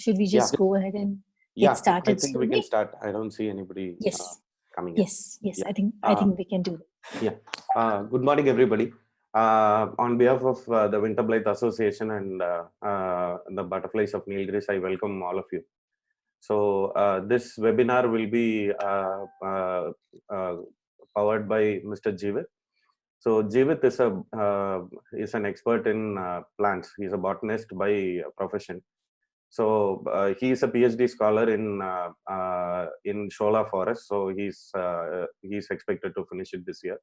should we just go ahead and get Yeah, I started think we slowly? can start. I don't see anybody Yes. coming in. Yes. Yeah. I think we can do that. Yeah. Good morning, everybody. On behalf of the Wynter Blyth Association and the Butterflies of Nilgiris, I welcome all of you. So this webinar will be powered by Mr. Jeevith. So Jeevith is an expert in plants. He's a botanist by profession. So he is a PhD scholar in Shola forest. So he's expected to finish it this year,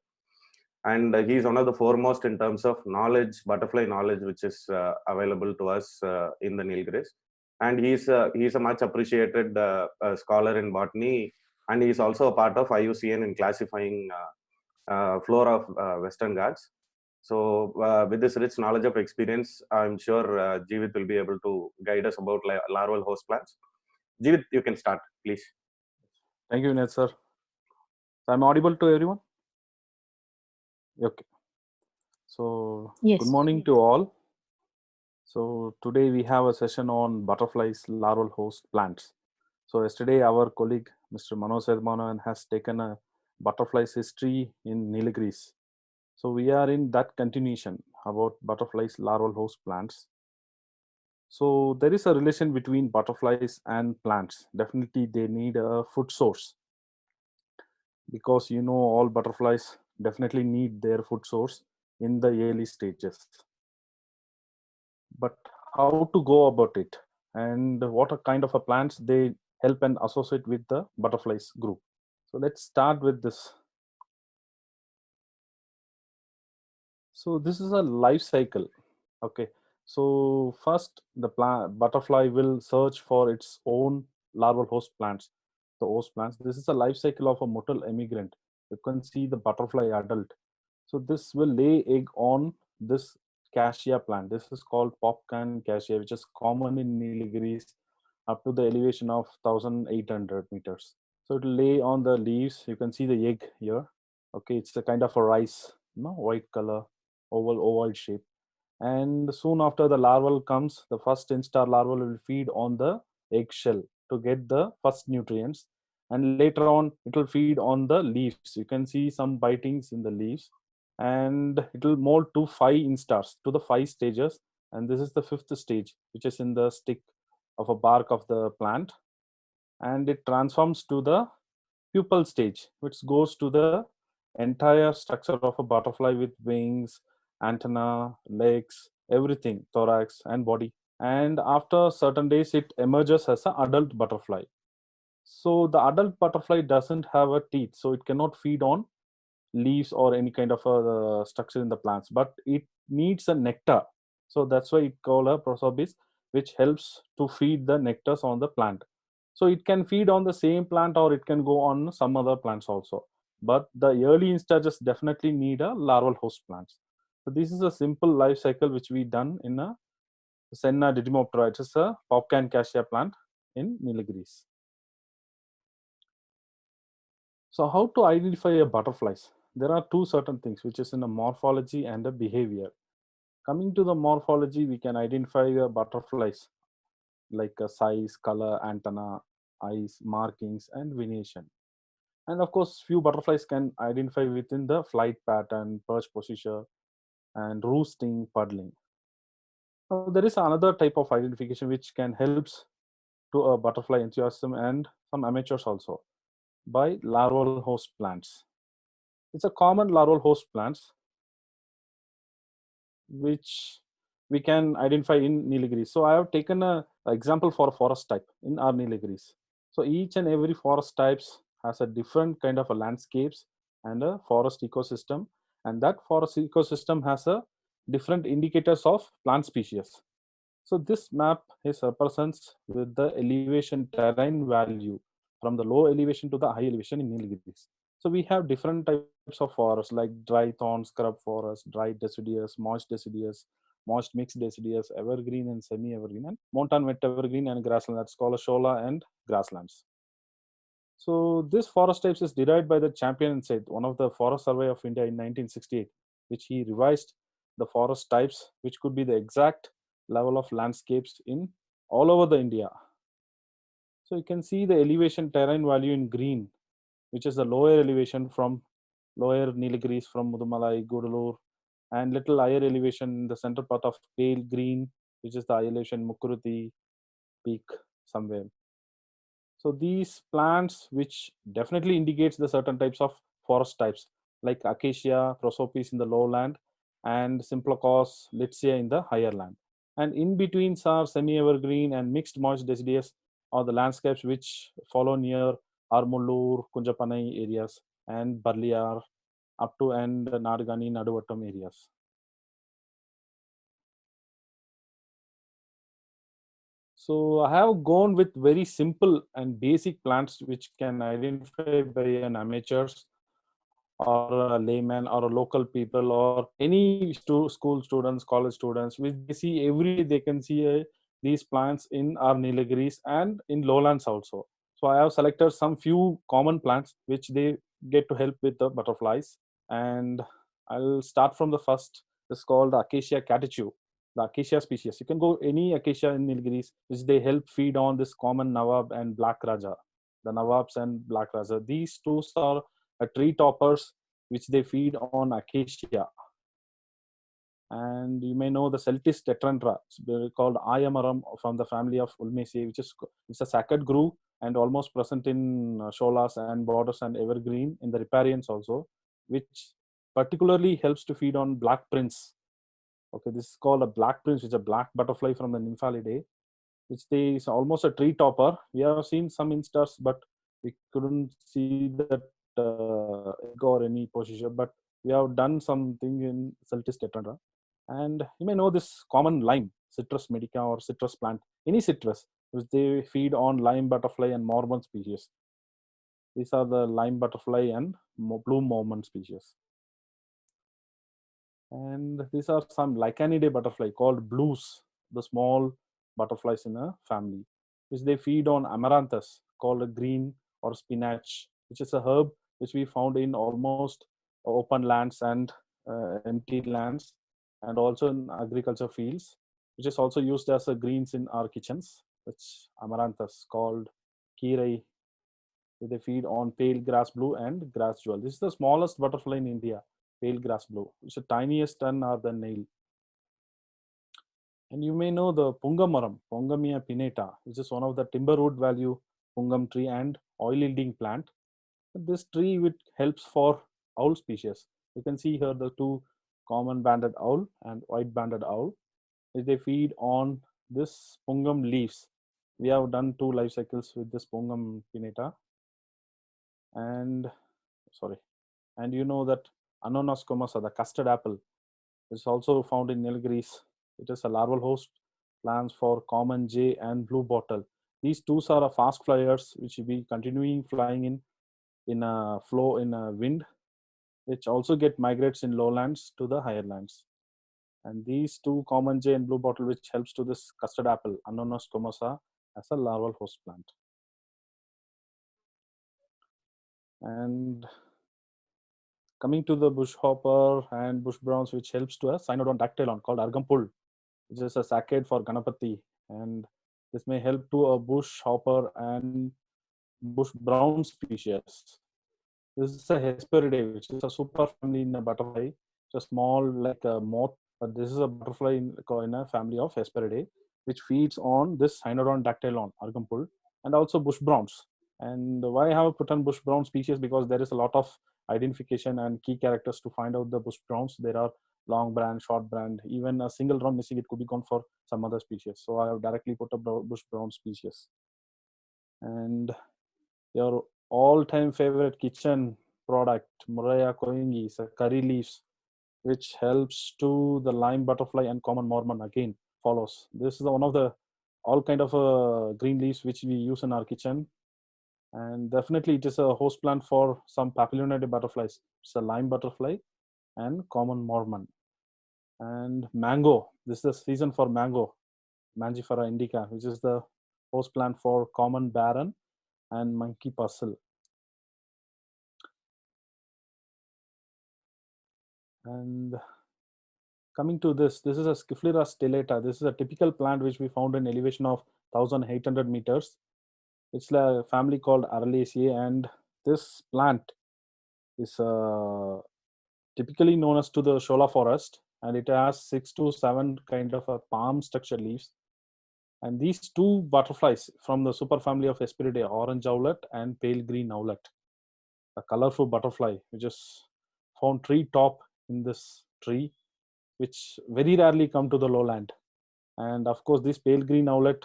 and he's one of the foremost in terms of knowledge, butterfly knowledge, which is available to us in the Nilgiris. And he's a much appreciated scholar in botany, and he's also a part of IUCN in classifying flora of Western Ghats. So with this rich knowledge of experience, I'm sure Jeevith will be able to guide us about larval host plants. Jeevith, you can start, please. Thank you, Ned, sir. So I'm audible to everyone? Okay. So Yes. Good morning to all. So today we have a session on butterflies larval host plants. So yesterday our colleague Mr. Manoj Edmanan has taken a butterflies history in Nilgiris. So we are in that continuation about butterflies larval host plants. So there is a relation between butterflies and plants. Definitely they need a food source, because all butterflies definitely need their food source in the early stages. But how to go about it, and what are kind of a plants they help and associate with the butterflies group. So let's start with this. So this is a life cycle. Okay, so first the butterfly will search for its own larval host plants, the host plants. This is a life cycle of a motile emigrant. You can see the butterfly adult. So this will lay egg on this cassia plant. This is called popcan cassia, which is common in Nilgiris up to the elevation of 1800 meters. So it will lay on the leaves. You can see the egg here. Okay, it's a kind of a rice, white color, oval shape. And soon after the larval comes, the first instar larval will feed on the eggshell to get the first nutrients. And later on, it will feed on the leaves. You can see some bitings in the leaves. And it will mold to 5 instars, to the 5 stages. And this is the 5th stage, which is in the stick of a bark of the plant. And it transforms to the pupal stage, which goes to the entire structure of a butterfly with wings, antenna, legs, everything, thorax and body. And after certain days, it emerges as an adult butterfly. So the adult butterfly doesn't have a teeth, so it cannot feed on leaves or any kind of a structure in the plants, but it needs a nectar. So that's why it called a prosopis, which helps to feed the nectars on the plant. So it can feed on the same plant, or it can go on some other plants also. But the early instages definitely need a larval host plants. So this is a simple life cycle which we done in a Senna didymoptera. It is a popcan cassia plant in Nilgiris. So how to identify a butterflies? There are 2 certain things, which is in a morphology and a behavior. Coming to the morphology, we can identify the butterflies like a size, color, antenna, eyes, markings, and venation. And of course, few butterflies can identify within the flight pattern, perch position, and roosting, puddling. Now, there is another type of identification which can helps to a butterfly enthusiasm and some amateurs also, by larval host plants. It's a common larval host plants which we can identify in Nilgiris. So I have taken a example for a forest type in our Nilgiris. So each and every forest types has a different kind of a landscapes and a forest ecosystem, and that forest ecosystem has a different indicators of plant species. So this map is represents with the elevation terrain value from the low elevation to the high elevation in Nilgiris. So we have different types of forests like dry thorn scrub forest, dry deciduous, moist mixed deciduous, evergreen and semi-evergreen, and mountain wet evergreen and grassland. That's called a shola and grasslands. So this forest types is derived by the Champion and Seth, one of the Forest Survey of India in 1968, which he revised the forest types, which could be the exact level of landscapes in all over the India. So you can see the elevation terrain value in green, which is the lower elevation from lower Nilgiris from Mudumalai, Gudalur, and little higher elevation in the center part of pale green, which is the elevation Mukuruthi peak somewhere. So these plants, which definitely indicates the certain types of forest types, like acacia, prosopis in the lowland, and Simplacos, Litsea in the higher land. And in betweens are semi-evergreen and mixed moist deciduous, or the landscapes which follow near Armullur, Kunjapanai areas, and Barliar up to and Nadgani, Naduvattam areas. So I have gone with very simple and basic plants which can identify by an amateurs or a layman or a local people or any school students, college students, which they see every day. They can see these plants in our Nilgiris and in lowlands also. So I have selected some few common plants which they get to help with the butterflies. And I'll start from the first. It's called Acacia catechu, the acacia species. You can go any acacia in Nilgiris, which they help feed on this common Nawab and Black Raja. The Nawabs and Black Raja. These two are tree toppers which they feed on acacia. And you may know the Celtis tetrandra, called Ayamaram from the family of Ulmaceae, which is it's a sacred grove and almost present in sholas and borders and evergreen in the riparians also, which particularly helps to feed on black prince. Okay, this is called a black prince, which is a black butterfly from the Nymphalidae, which is almost a tree topper. We have seen some instars, but we couldn't see that egg or any position. But we have done something in Celtis tetrandra. And you may know this common lime, Citrus medica or citrus plant, any citrus, which they feed on lime butterfly and mormon species. These are the lime butterfly and blue mormon species. And these are some Lichenidae butterfly called blues, the small butterflies in a family, which they feed on amaranthus called a green or spinach, which is a herb which we found in almost open lands and empty lands, and also in agriculture fields, which is also used as a greens in our kitchens, which amaranthus called kirai. They feed on pale grass blue and grass jewel. This is the smallest butterfly in India, pale grass blue. It's the tiniest ton or the nail. And you may know the Pungamaram, Pongamia pinnata, which is one of the timber root value pungam tree and oil yielding plant. This tree which helps for owl species. You can see here the two common banded owl and white banded owl. They feed on this pungam leaves. We have done 2 life cycles with this Pungam pinnata. And and you know that Ananas comasa, the custard apple, is also found in Nilgiris. It is a larval host plants for common jay and blue bottle. These two are fast flyers which will be continuing flying in a flow in a wind, which also get migrates in lowlands to the higher lands. And these two common jay and blue bottle, which helps to this custard apple, Ananas comasa, as a larval host plant. And coming to the bush hopper and bush browns, which helps to a cynodon dactylon called argampul, which is a saccade for Ganapati. And this may help to a bush hopper and bush brown species. This is a Hesperidae, which is a super family in a butterfly. It's a small like a moth, but this is a butterfly in a family of Hesperidae, which feeds on this cynodon dactylon, argampul, and also bush browns. And why I have put on bush brown species? Because there is a lot of identification and key characters to find out the bush browns. There are long brand, short brand, even a single round missing, it could be gone for some other species. So I have directly put a bush brown species. And your all-time favorite kitchen product, Muraya Koingi, is a curry leaves, which helps to the lime butterfly and common mormon again follows. This is one of the all kind of green leaves which we use in our kitchen. And definitely it is a host plant for some papilionated butterflies. It's a lime butterfly and common mormon. And mango, this is the season for mango, Mangifera indica, which is the host plant for common barren and monkey puzzle. And coming to this is a Sciphlera stellata. This is a typical plant which we found in elevation of 1800 meters. It's a family called Aralaceae, and this plant is typically known as to the shola forest, and it has 6 to 7 kind of a palm structured leaves. And these two butterflies from the superfamily of Hesperidae, orange owlet and pale green owlet, a colorful butterfly which is found tree top in this tree, which very rarely come to the lowland. And of course, this pale green owlet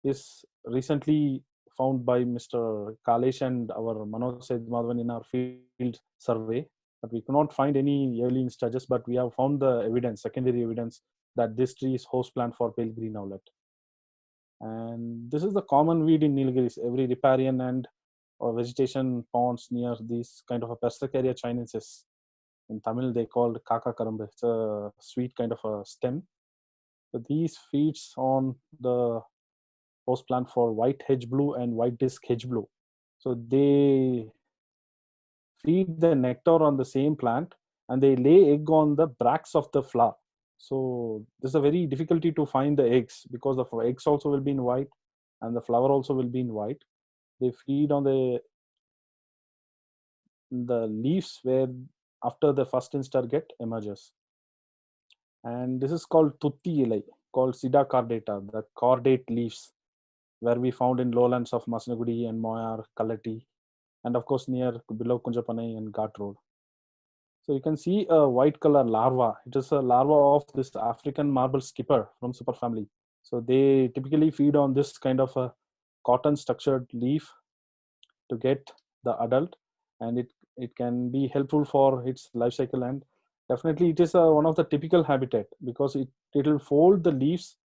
is recently found by Mr. Kalesh and our Manoj Madhavan in our field survey. But we cannot find any early stages, but we have found the evidence, secondary evidence, that this tree is host plant for pale green owlet. And this is the common weed in Nilgiris. Every riparian and vegetation ponds near these kind of a Persicaria chinensis. In Tamil, they called kaka karambe. It's a sweet kind of a stem. So these feeds on the host plant for white hedge blue and white disc hedge blue. So they feed the nectar on the same plant and they lay egg on the bracts of the flower. So there's a very difficulty to find the eggs because the eggs also will be in white and the flower also will be in white. They feed on the leaves where after the first instar get emerges. And this is called tutti ilai, called Sida cordata, the cordate leaves, where we found in lowlands of Masnagudi and Moyar, Kalati, and of course near below Kunjapanai and Ghat Road. So you can see a white color larva. It is a larva of this African marble skipper from superfamily. So they typically feed on this kind of a cotton structured leaf to get the adult, and it can be helpful for its life cycle. And definitely it is one of the typical habitat because it will fold the leaves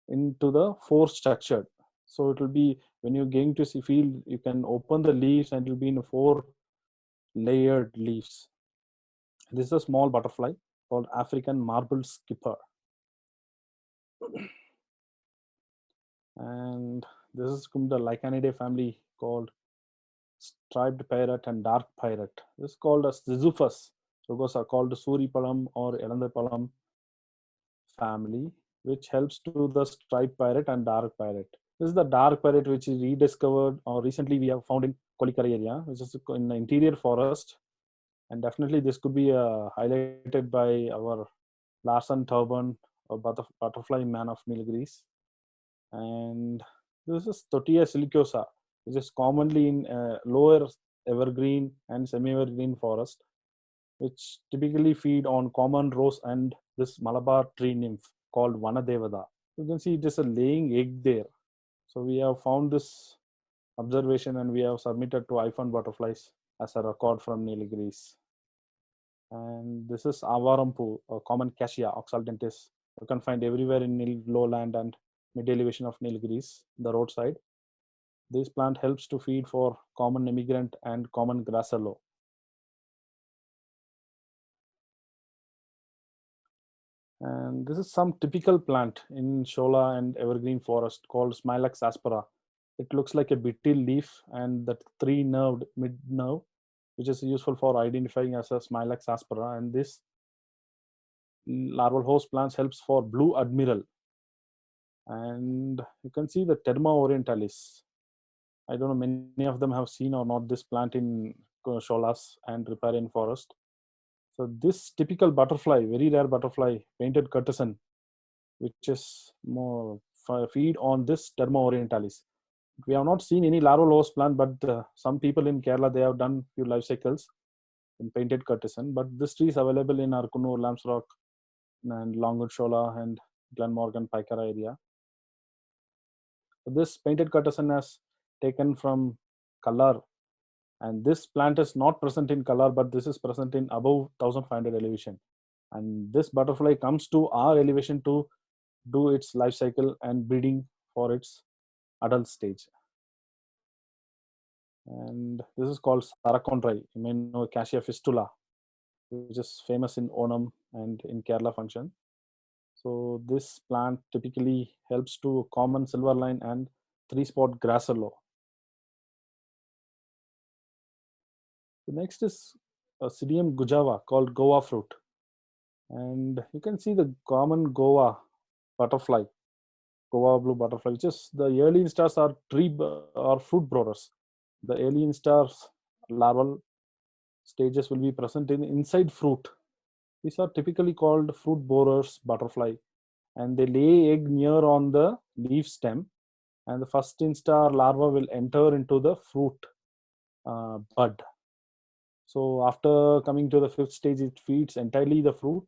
into the fore structure. So it will be, when you're going to see field, you can open the leaves and it will be in 4 layered leaves. This is a small butterfly called African marble skipper. And this is from the Lycanidae family called striped pirate and dark pirate. This is called as Zizuphus. Those are called Suripalam or Elandapalam family, which helps to the striped pirate and dark pirate. This is the dark pirate which is rediscovered or recently we have found in Kolikara area, which is in the interior forest. And definitely this could be highlighted by our Larsen turban or butterfly man of Nilgiris. And this is Totia silicosa, which is commonly in lower evergreen and semi-evergreen forest, which typically feed on common rose and this Malabar tree nymph called Vanadevada. You can see it is a laying egg there. So we have found this observation and we have submitted to iPhone butterflies as a record from Nilgiris. And this is Avarampu, a common cassia oxaldentis. You can find everywhere in lowland and mid elevation of Nilgiris, the roadside. This plant helps to feed for common emigrant and common grassallow. And this is some typical plant in Shola and evergreen forest called Smilax aspera. It looks like a beetle leaf and that 3-nerved mid nerve, which is useful for identifying as a Smilax aspera. And this larval host plants helps for blue admiral. And you can see the Terma orientalis. I don't know, many of them have seen or not this plant in Sholas and riparian forest. So this typical butterfly, very rare butterfly, painted courtesan, which is more feed on this Terma orientalis. We have not seen any larval host plant, but some people in Kerala, they have done few life cycles in painted courtesan. But this tree is available in our Kunnur, Lamsrock, and Longwood Shola and Glenmorgan, Paikara area. So this painted courtesan has taken from color, and this plant is not present in color, but this is present in above 1500 elevation. And this butterfly comes to our elevation to do its life cycle and breeding for its adult stage. And this is called Sarakondrai. You may know Cassia fistula, which is famous in Onam and in Kerala function. So this plant typically helps to common silverline and 3-spot grassallow. The next is a Psidium gujava called Goa fruit. And you can see the common Goa butterfly Cova blue butterfly, which is the early instars are or fruit borers. The early instars larval stages will be present in inside fruit. These are typically called fruit borers butterfly, and they lay egg near on the leaf stem, and the first instar larva will enter into the fruit bud. So after coming to the fifth stage, it feeds entirely the fruit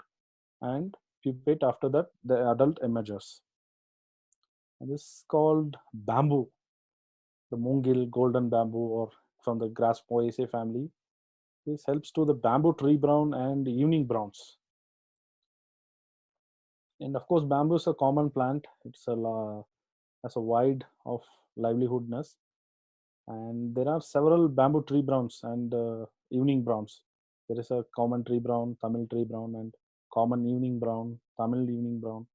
and pupate. After that, the adult emerges. And this is called bamboo, the Mungil golden bamboo, or from the grass Poaceae family. This helps to the bamboo tree brown and evening browns. And of course, bamboo is a common plant. It's has a wide of livelihoodness, and there are several bamboo tree browns and evening browns. There is a common tree brown, Tamil tree brown, and common evening brown, Tamil evening brown,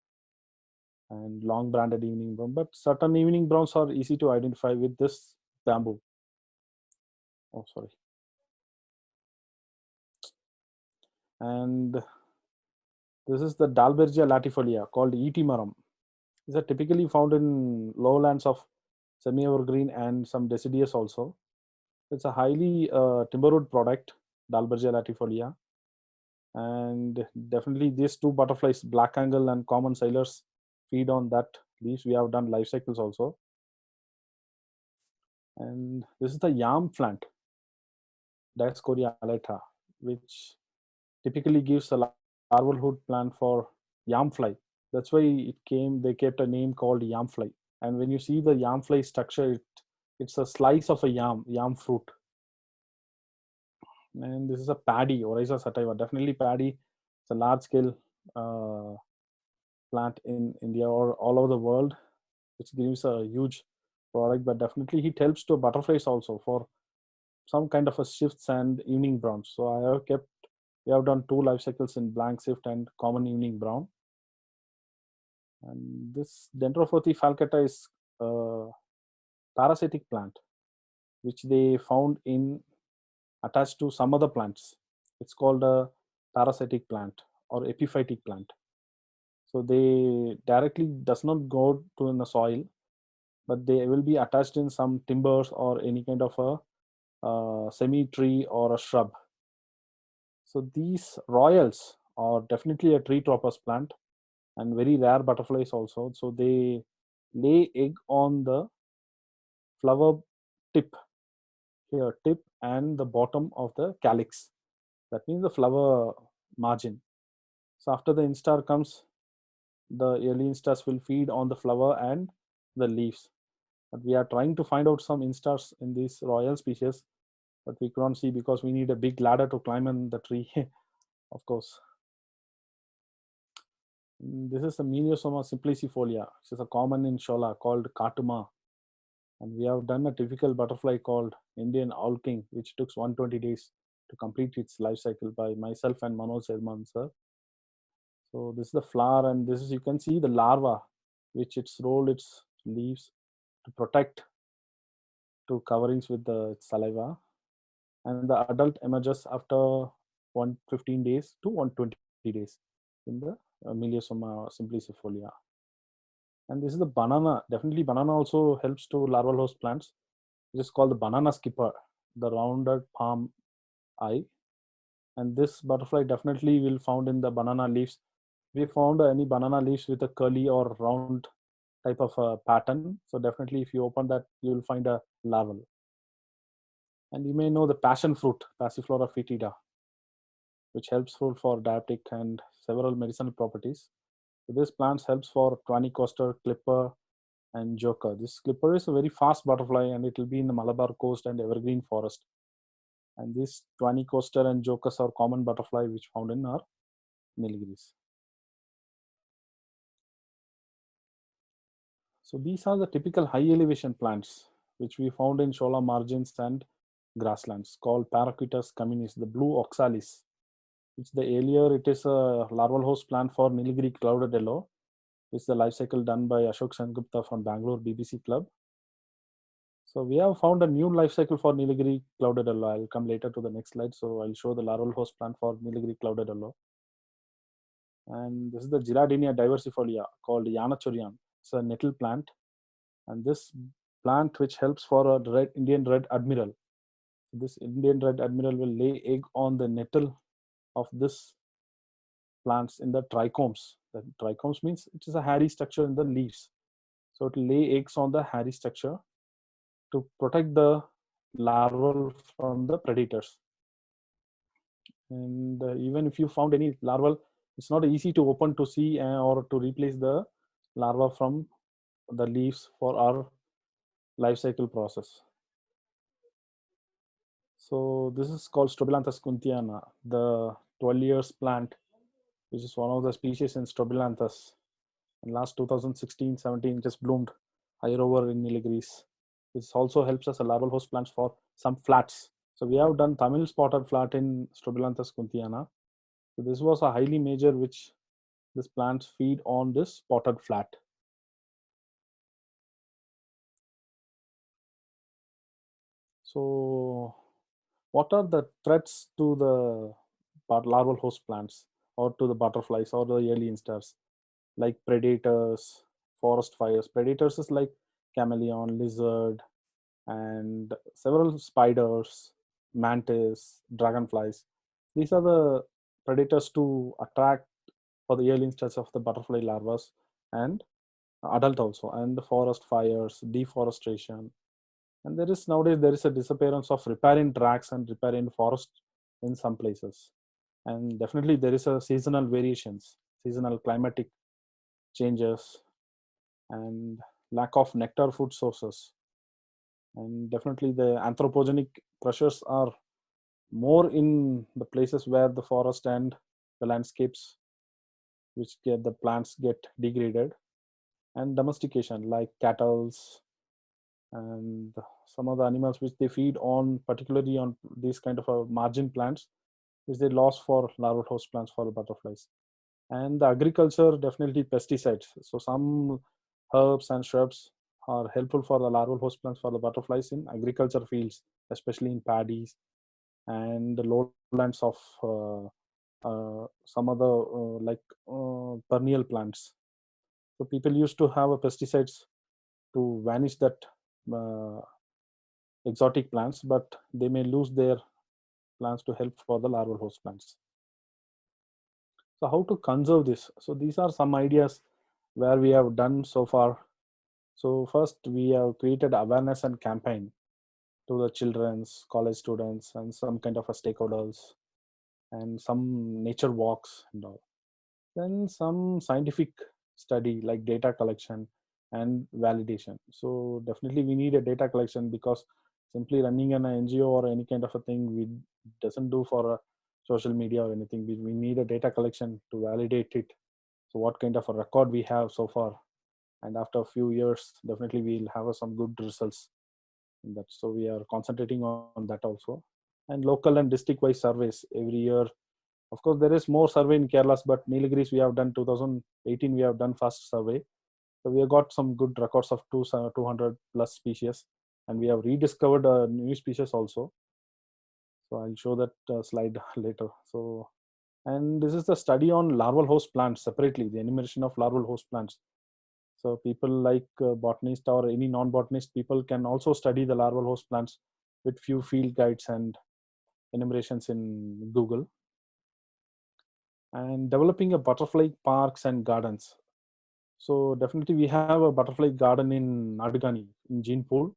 and long branded evening brown. But certain evening browns are easy to identify with this bamboo. Oh, sorry. And this is the Dalbergia latifolia, called ET maram. These are typically found in lowlands of semi-evergreen and some deciduous also. It's a highly timberwood product, Dalbergia latifolia. And definitely these two butterflies, black angle and common sailors, feed on that leaves. We have done life cycles also. And this is the yam plant, Dioscorea alata, which typically gives a larval hood plant for yam fly. That's why they kept a name called yam fly. And when you see the yam fly structure, it's a slice of a yam fruit. And this is a paddy, Oryza sativa, definitely paddy. It's a large scale plant in India or all over the world, which gives a huge product. But definitely it helps to butterflies also for some kind of a shifts and evening browns. So we have done 2 life cycles in blank shift and common evening brown. And this Dendrophyta falcata is a parasitic plant, which they found in attached to some other plants. It's called a parasitic plant or epiphytic plant. So they directly does not go to in the soil, but they will be attached in some timbers or any kind of a semi tree or a shrub. So these royals are definitely a tree toppers plant and very rare butterflies also. So they lay egg on the flower tip and the bottom of the calyx. That means the flower margin. So after the instar comes, the early instars will feed on the flower and the leaves. But we are trying to find out some instars in these royal species, but we can't see because we need a big ladder to climb in the tree, of course. This is the Meliosoma simplicifolia, which is a common in Shola called Katuma. And we have done a typical butterfly called Indian Owl King, which took 120 days to complete its life cycle by myself and Manoj Sharma, sir. So this is the flower, and this is, you can see the larva, which it's rolled its leaves to protect to coverings with the saliva. And the adult emerges after 115 days to 120 days in the Meliosoma simplicifolia. And this is the banana. Definitely banana also helps to larval host plants. It is called the banana skipper, the rounded palm eye. And this butterfly definitely will found in the banana leaves. We found any banana leaves with a curly or round type of a pattern. So definitely if you open that, you will find a larval. And you may know the passion fruit, Passiflora foetida, which helps for diabetic and several medicinal properties. So this plant helps for tawny coaster, clipper, and joker. This clipper is a very fast butterfly, and it will be in the Malabar coast and evergreen forest. And this tawny coaster and jokers are common butterfly which found in our Nilgiris. So these are the typical high elevation plants which we found in Shola margins and grasslands, called Paraquetus communis, the blue oxalis. Which the earlier it is a larval host plant for Nilgiri clouded yellow. It's the life cycle done by Ashok Sengupta from Bangalore BBC Club. So we have found a new life cycle for Nilgiri clouded yellow. I'll come later to the next slide. So I'll show the larval host plant for Nilgiri clouded yellow. And this is the Girardinia diversifolia called Yanachurian. a nettle plant, and this plant which helps for a Indian red admiral. This Indian red admiral will lay egg on the nettle of this plants in the trichomes. The trichomes means it is a hairy structure in the leaves. So it will lay eggs on the hairy structure to protect the larval from the predators. And even if you found any larval, it's not easy to open to see or to replace the larva from the leaves for our life cycle process. So this is called Strobilanthes kunthiana, the 12 years plant, which is one of the species in Strobilanthes. In last 2016-17 just bloomed higher over in Nilgiris. This also helps us a larval host plants for some flats. So we have done Tamil spotted flat in Strobilanthes kunthiana. So this was a highly major which this plants feed on this spotted flat. So what are the threats to the larval host plants or to the butterflies or the early instars? Like predators, forest fires. Predators is like chameleon, lizard, and several spiders, mantis, dragonflies. These are the predators to attract for the early instars of the butterfly larvae and adult also, and the forest fires, deforestation. And nowadays there is a disappearance of riparian tracks and riparian forest in some places. And definitely there is a seasonal variations, seasonal climatic changes, and lack of nectar food sources. And definitely the anthropogenic pressures are more in the places where the forest and the landscapes which get the plants get degraded, and domestication like cattles and some of the animals which they feed on, particularly on these kind of margin plants, which they lost for larval host plants for the butterflies. And the agriculture, definitely pesticides. So some herbs and shrubs are helpful for the larval host plants for the butterflies in agriculture fields, especially in paddies and the lowlands of some other perennial plants. So people used to have pesticides to vanish that exotic plants, but they may lose their plants to help for the larval host plants. So how to conserve this? So these are some ideas where we have done so far. So first we have created awareness and campaign to the children's, college students, and some kind of a stakeholders, and some nature walks and all. Then some scientific study like data collection and validation. So definitely we need a data collection, because simply running an NGO or any kind of a thing we doesn't do for a social media or anything. We need a data collection to validate it. So what kind of a record we have so far, and after a few years definitely we'll have some good results in that. So we are concentrating on that also. And local and district wise surveys every year. Of course there is more survey in Kerala, but Nilgiris we have done 2018 we have done first survey. So we have got some good records of 200 plus species, and we have rediscovered new species also. So I'll show that slide later. So, and this is the study on larval host plants separately, the enumeration of larval host plants. So people like botanist or any non-botanist people can also study the larval host plants with few field guides and enumerations in Google. And developing a butterfly parks and gardens. So definitely we have a butterfly garden in Nadugani in Jeanpool,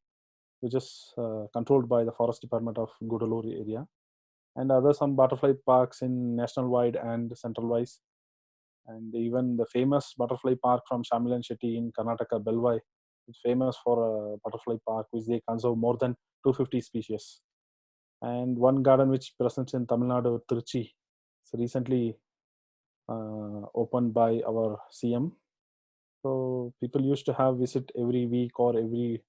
which is controlled by the Forest Department of Gudalur area. And some butterfly parks in national wide and central wise. And even the famous butterfly park from Shamilan Shetty in Karnataka, Belvai, is famous for a butterfly park which they conserve more than 250 species. And one garden which presents in Tamil Nadu, Trichy, it's recently opened by our CM. So people used to have visit every week or every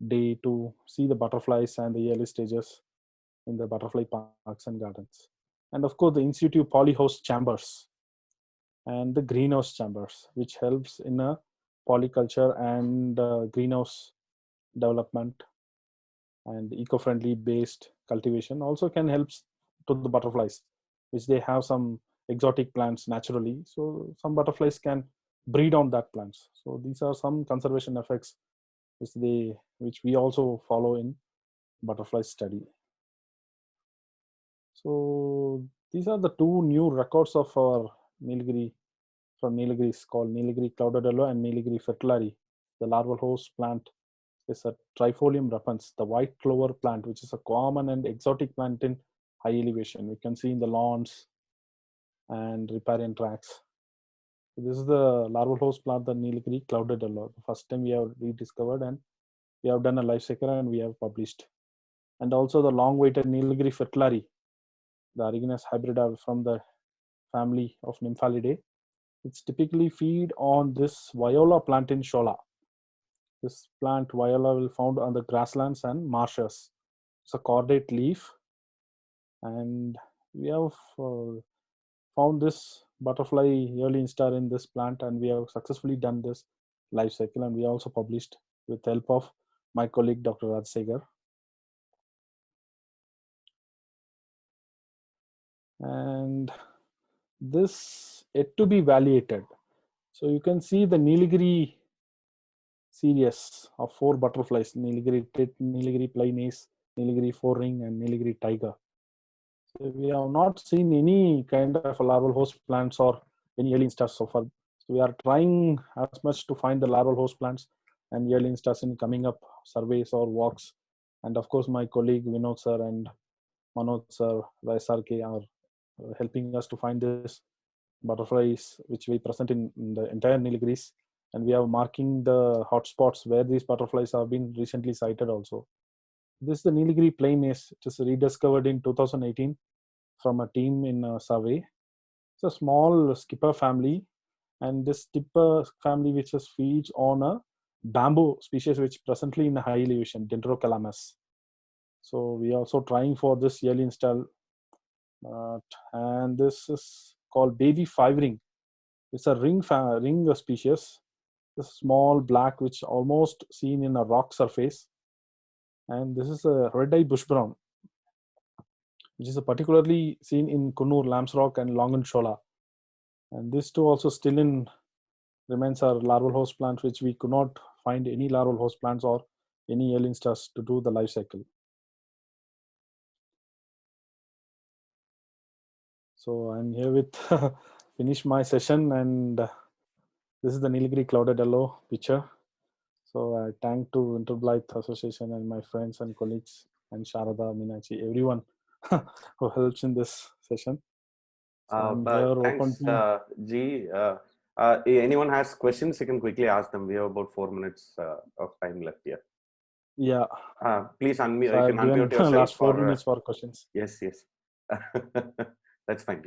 day to see the butterflies and the early stages in the butterfly parks and gardens. And of course the in situ polyhouse chambers and the greenhouse chambers, which helps in a polyculture and greenhouse development, and eco-friendly based cultivation also can help to the butterflies, which they have some exotic plants naturally. So some butterflies can breed on that plants. So these are some conservation effects which we also follow in butterfly study. So these are the two new records of our Nilgiri from Nilgiris called Nilgiri cloudadello and Nilgiri fertilari. The larval host plant is a Trifolium repens, the white clover plant, which is a common and exotic plant in high elevation. We can see in the lawns and riparian tracts. So this is the larval host plant, the Nilgiri cloudadello. The first time we have rediscovered, and we have done a life cycle and we have published. And also the long-awaited Nilgiri fertilari, the Ariginus hybrida from the family of Nymphalidae. It's typically feed on this viola plant in Shola. This plant viola will found on the grasslands and marshes. It's a cordate leaf, and we have found this butterfly early instar in this plant, and we have successfully done this life cycle, and we also published with help of my colleague Dr. Rajsegar. And this yet to be validated. So you can see the Nilgiri series of 4 butterflies: Nilgiri tit, Nilgiri plainace, Nilgiri four-ring, and Nilgiri tiger. So we have not seen any kind of larval host plants or any early instars so far. So we are trying as much to find the larval host plants and early instars in coming up surveys or walks. And of course, my colleague Vinod sir and Manoj sir, SRK are helping us to find this butterflies which we present in the entire Nilgiris, and we are marking the hotspots where these butterflies have been recently sighted also. This is the Nilgiri plainace. It is rediscovered in 2018 from a team in survey. It's a small skipper family, and this skipper family which is feeds on a bamboo species which presently in a high elevation, Dendrocalamus. So we are also trying for this early install, and this is called baby 5-ring. It's a ring species. It's small black which almost seen in a rock surface, and this is a red-eye bush brown, which is particularly seen in Kunnur, Lamb's Rock, and Longan Shola. And this too also still in remains our larval host plants, which we could not find any larval host plants or any early instars to do the life cycle. So I'm here with finish my session, and this is the Nilgiri cloudadello picture. So I thank to Wynter Blyth Association and my friends and colleagues and Sharada, Minachi, everyone who helps in this session. So Thanks, G. Anyone has questions, you can quickly ask them. We have about 4 minutes of time left here. Yeah. Please unmute. So you can unmute yourself. Last 4 minutes for questions. Yes. That's fine.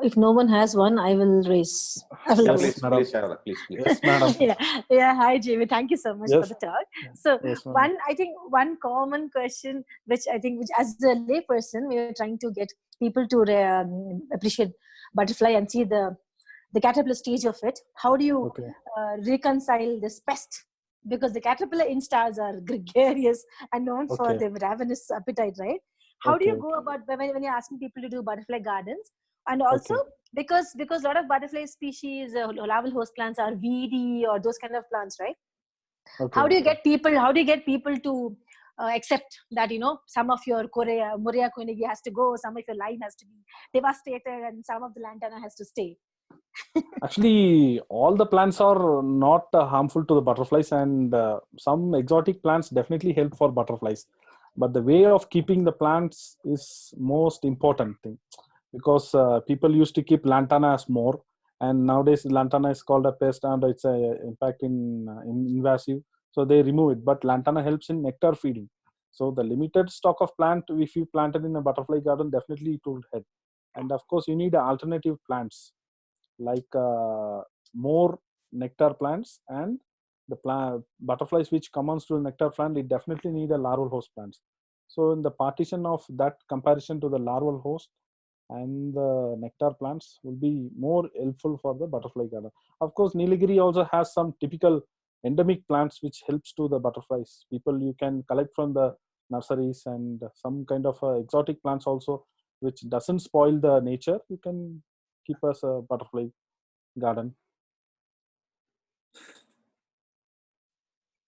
If no one has one, I will raise. Please, Sharada, please. Yes, madam. Yeah. Hi, Jeevith. Thank you so much for the talk. So, yes, one common question, which as a layperson, we are trying to get people to appreciate butterfly and see the caterpillar stage of it. How do you reconcile this pest? Because the caterpillar instars are gregarious and known for their ravenous appetite, right? How do you go about when you're asking people to do butterfly gardens? And also because a lot of butterfly species, larval host plants are weedy or those kind of plants, right? How do you get people to accept that, some of your Morea koenigi has to go, some of your lime has to be devastated, and some of the lantana has to stay? Actually, all the plants are not harmful to the butterflies, and some exotic plants definitely help for butterflies. But the way of keeping the plants is most important thing, because people used to keep lantanas more, and nowadays lantana is called a pest and it's a impact in invasive, so they remove it. But lantana helps in nectar feeding. So the limited stock of plant, if you planted in a butterfly garden, definitely it would help. And of course, you need alternative plants like more nectar plants, and the butterflies which comes to the nectar plant, it definitely need a larval host plants. So in the partition of that comparison to the larval host, and the nectar plants will be more helpful for the butterfly garden. Of course, Nilgiri also has some typical endemic plants which helps to the butterflies. You can collect from the nurseries, and some kind of exotic plants also, which doesn't spoil the nature. You can keep as a butterfly garden.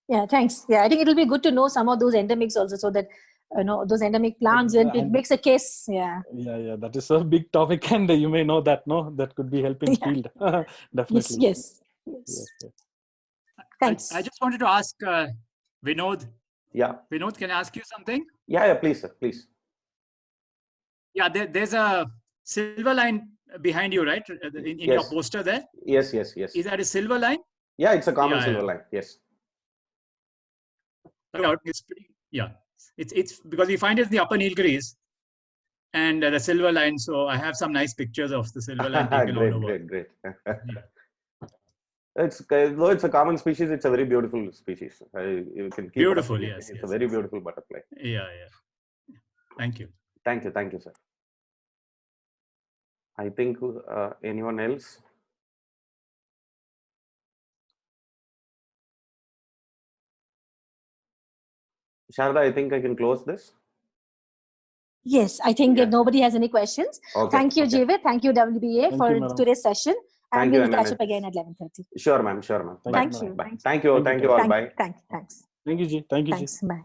Yeah, thanks. Yeah, I think it will be good to know some of those endemics also, so that those endemic plants, it makes a case. Yeah. Yeah, that is a big topic, and you may know that. No, that could be helping field. Definitely. Yes. Thanks. I just wanted to ask Vinod. Yeah. Vinod, can I ask you something? Yeah, please, sir, please. Yeah, there's a silver line behind you, right? In your poster there? Yes. Is that a silver line? Yeah, it's a common silver line. Yes. It's pretty, it's because we find it in the upper Nilgiris and the silver line. So I have some nice pictures of the silver line taken all over. Great. Though it's a common species, it's a very beautiful species. You can keep beautiful, it yes. It's a very beautiful butterfly. Yeah. Thank you. Thank you, sir. I think anyone else? Sharda, I think I can close this. Yes, I think if nobody has any questions. Thank you, Jeevith. Thank you, WBA, for today's session. And we'll catch up again at 11:30. Sure, ma'am. Thank you. Bye. Thank you all. Bye. Thanks. Thank you, Ji. Thanks. Bye.